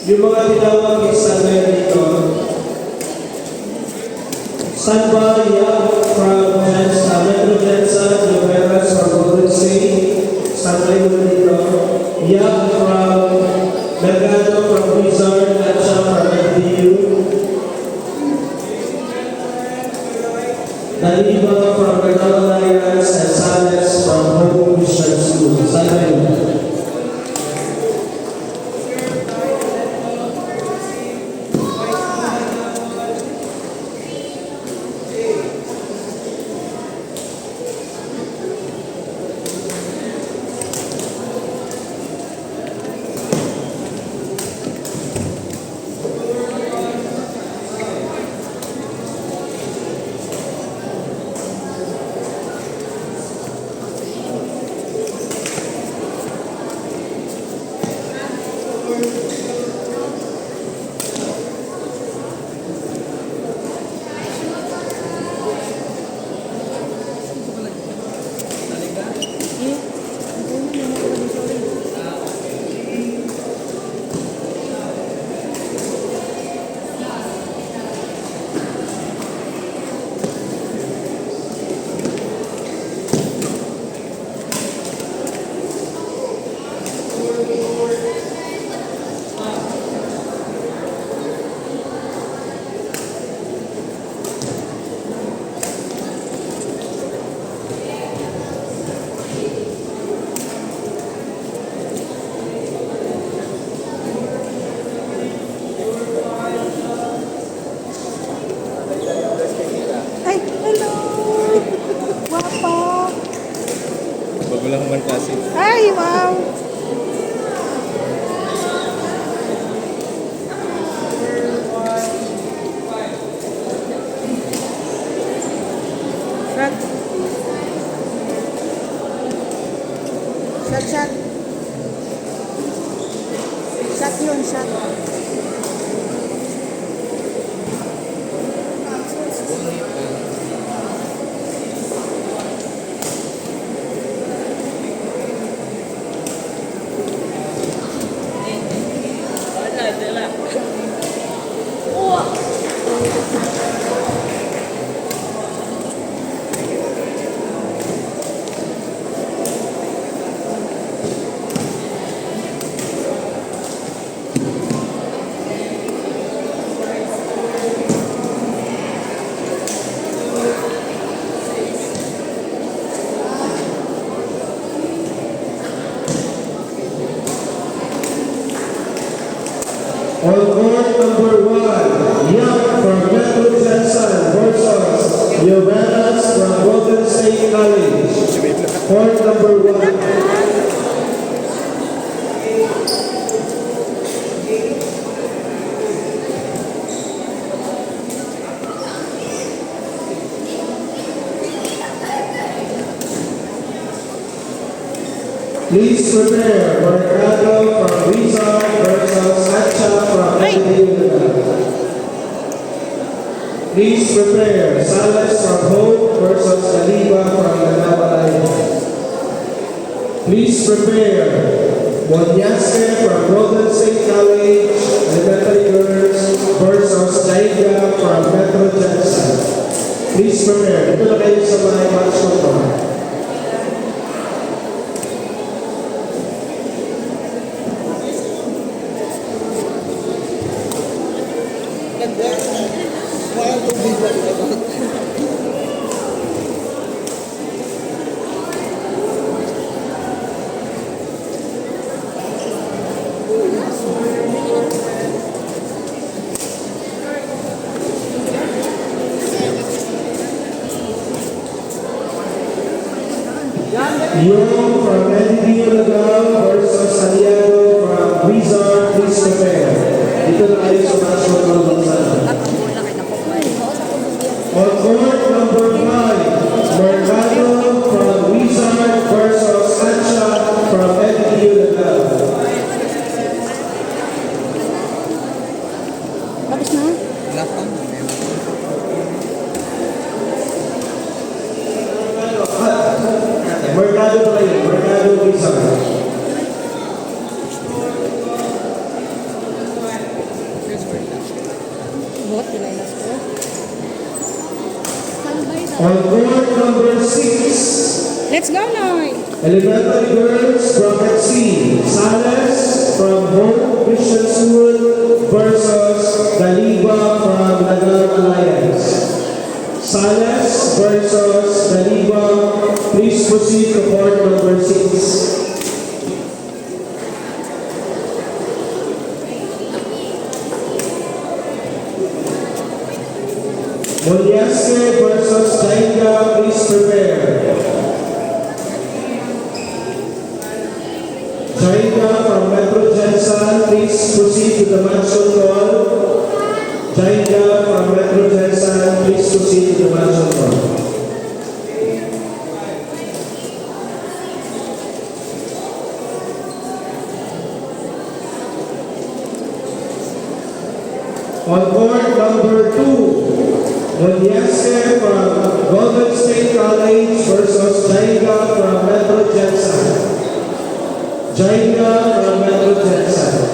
Yung mga tinawag is dito. Sanba Yap from Metro Jensa, Juveras from Golden State. Sanbay mo dito. Yap from Mercado from Wizard at siya from NDU. Naliba from Mercado Alliance and Sales from Home Christian School. Sanbay mo. Walang man kasi. Ay, wow! Shot. Shot, shot. Shot yun, shot. On court number 1, Young from Metro Jensen versus Juveras from Golden State College. Court number 1. Please prepare Mercado from Wizard versus Sacha from NDU. Please prepare Sales from Hope versus Naliba from Mercado Alliance. Please prepare Bonyaske from Golden State College Elementary Girls versus Naiga from Metro Jensen. Please prepare. Ito na kayo sa mga match control. Young from NDU versus Santiago from Wizard, please prepare. Dito na kayo sa match ng mga bansa. On court number 5, Mercado from Wizard versus Sancha from NDU. Tapos na? Mercado pa kayo, Mercado Wizard. On court number 6, Let's go, Noy. elementary girls, bracket C, Sales from Hope Christian School versus Daliba from Lagang Alliance. Sales versus Daliba. Please proceed to court number 6. Molyaske versus Jainga, please prepare. Jainga from Metro Jensen, please proceed to the mansion call. Jainga from Metro Jensen, please proceed to the mansion call. On court number 2, Molyaske from Golden State College versus Jainga from Metro Jensen. Jainga from Metro Jensen.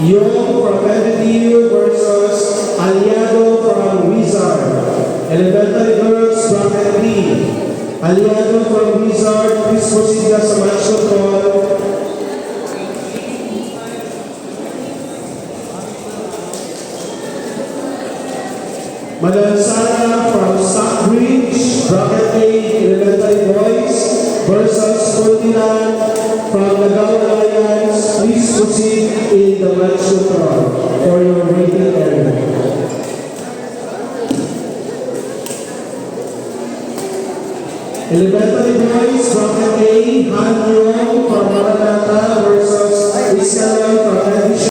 Yong from NDU versus Aliado from Wizard. Elementary girls bracket D. Aliado from Wizard, please proceed na sa match call. Manansana from Stockbridge, bracket A, elementary boys versus Ferdinand from Nagaw Alliance, please proceed in the match call for your waiting area. Elementary